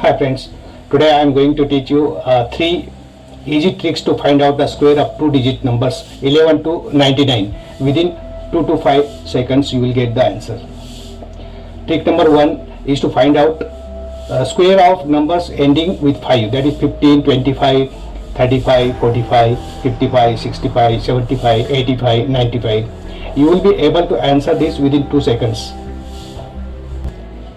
Hi friends, today I am going to teach you three easy tricks to find out the square of two-digit numbers 11 to 99. Within 2 to 5 seconds you will get the answer. Trick number 1 is to find out square of numbers ending with 5, that is 15, 25, 35, 45, 55, 65, 75, 85, 95. You will be able to answer this within 2 seconds.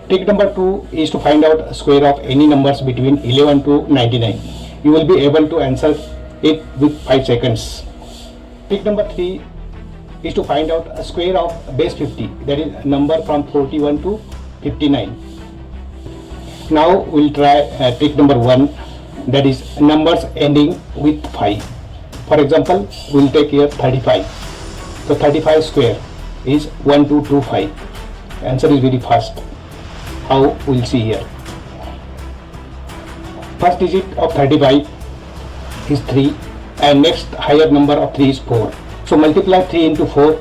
Trick number 2 is to find out square of any numbers between 11 to 99. You will be able to answer it with 5 seconds. Trick number 3 is to find out a square of base 50, that is number from 41 to 59. Now we'll try trick number 1, that is numbers ending with 5. For example, we'll take here 35. So 35 square is 1225. Answer is very fast. How we'll see here. First digit of 35 is 3 and next higher number of 3 is 4. So multiply 3 into 4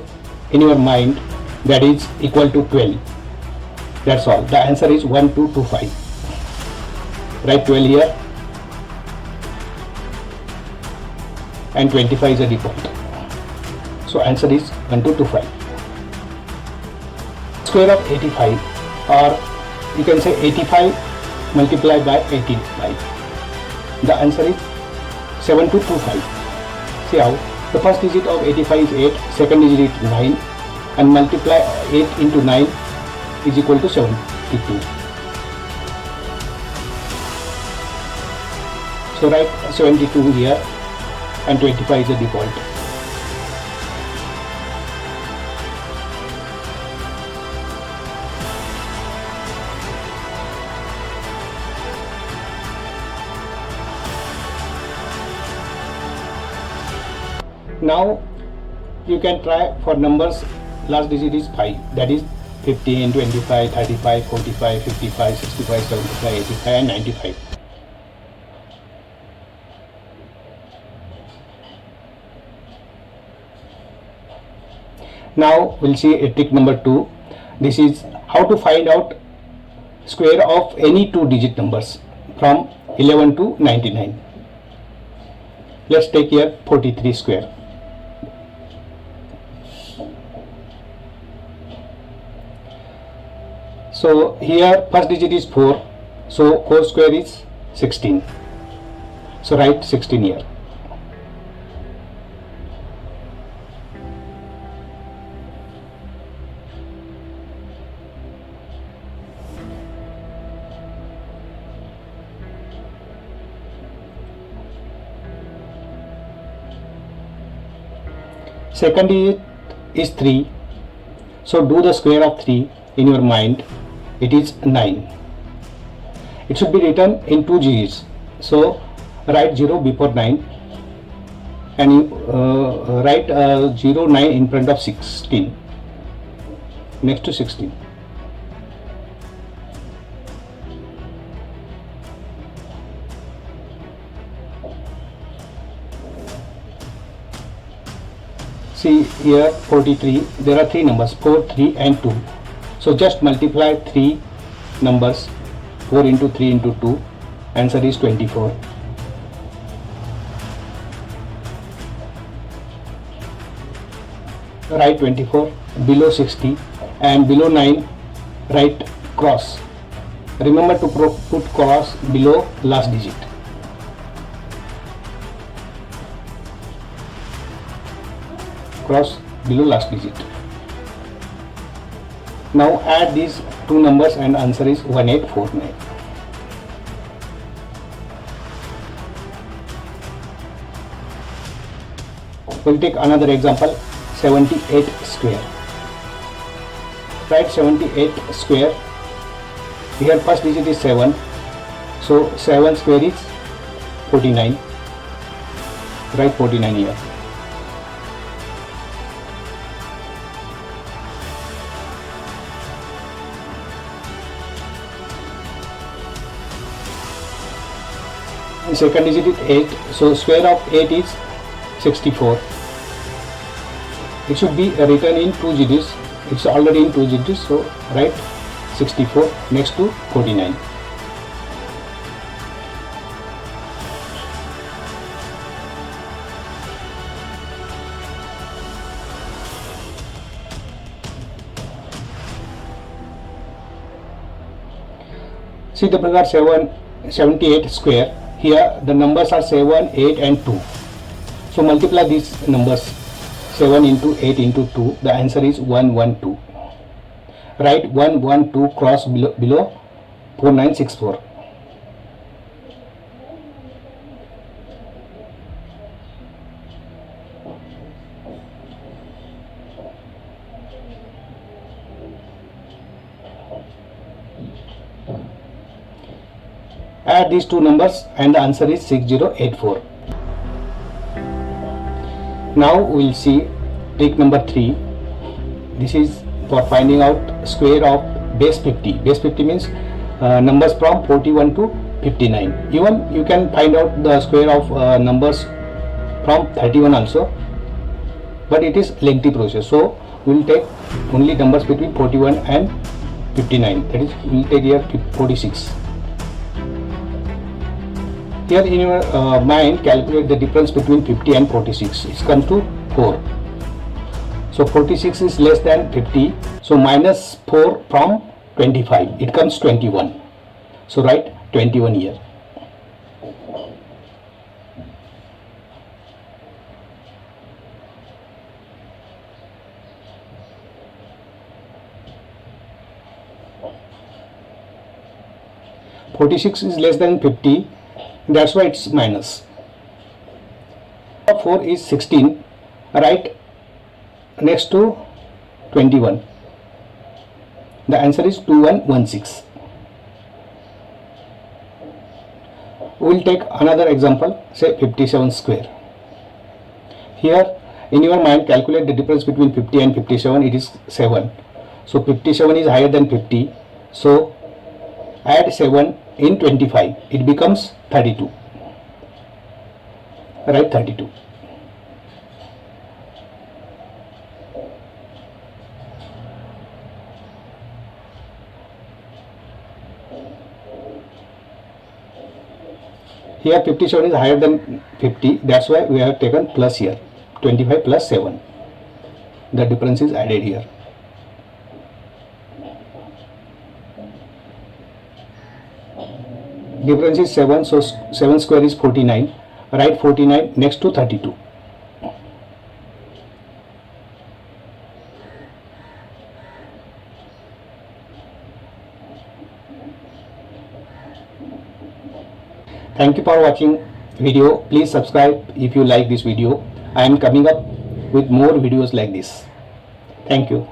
in your mind, that is equal to 12. That's all. The answer is 1225. Write 12 here and 25 is a default. So answer is 1225. Square of 85, or you can say 85 multiplied by 85. The answer is 7225. See how? The first digit of 85 is 8, second digit is 9, and multiply 8 into 9 is equal to 72. So write 72 here and 25 is the default. Now you can try for numbers last digit is 5, that is 15, 25, 35, 45, 55, 65, 75, 85 and 95. Now we'll see a trick number 2. This is how to find out square of any two digit numbers from 11 to 99. Let's take here 43 square. So here first digit is 4, so 4 square is 16. So write 16 here. Second digit is 3, so do the square of 3 in your mind. It is 9. It should be written in 2 digits, so write 0 before 9 and you write 0, 9 in front of 16, next to 16. See here 43, there are 3 numbers 4, 3 and 2. So just multiply 3 numbers, 4 into 3 into 2, answer is 24. Write 24 below 60 and below 9 write cross. Remember to put cross below last digit. Cross below last digit. Now add these two numbers and answer is 1849. We'll take another example, 78 square. Write 78 square. Here first digit is 7. So 7 square is 49. Write 49 here. And second digit is 8, so square of 8 is 64. It should be written in 2 digits. It's already in 2 digits, so write 64 next to 49. See the figure 78 square. Here the numbers are 7, 8 and 2. So multiply these numbers, 7 into 8 into 2. The answer is 112. Write 112 cross below 4964. Add these two numbers and the answer is 6084. Now we will see trick number 3. This is for finding out square of base 50. Base 50 means numbers from 41 to 59. Even you can find out the square of numbers from 31 also, but it is lengthy process. So we will take only numbers between 41 and 59. That is, we will take here 46. Here in your mind, calculate the difference between 50 and 46. It comes to 4. So 46 is less than 50. So minus 4 from 25. It comes 21. So write 21 here. (46) is less than 50. That's why it's minus. 4 is 16. Write next to 21. The answer is 2116. We will take another example, say 57 square. Here in your mind, calculate the difference between 50 and 57. It is 7. So 57 is higher than 50. So add 7 in 25. It becomes 32. Write 32. Here 57 is higher than 50. That's why we have taken plus here. 25 plus 7. The difference is added here. Difference is 7, so 7 square is 49. Write 49 next to 32. Thank you for watching video. Please subscribe if you like this video. I am coming up with more videos like this. Thank you.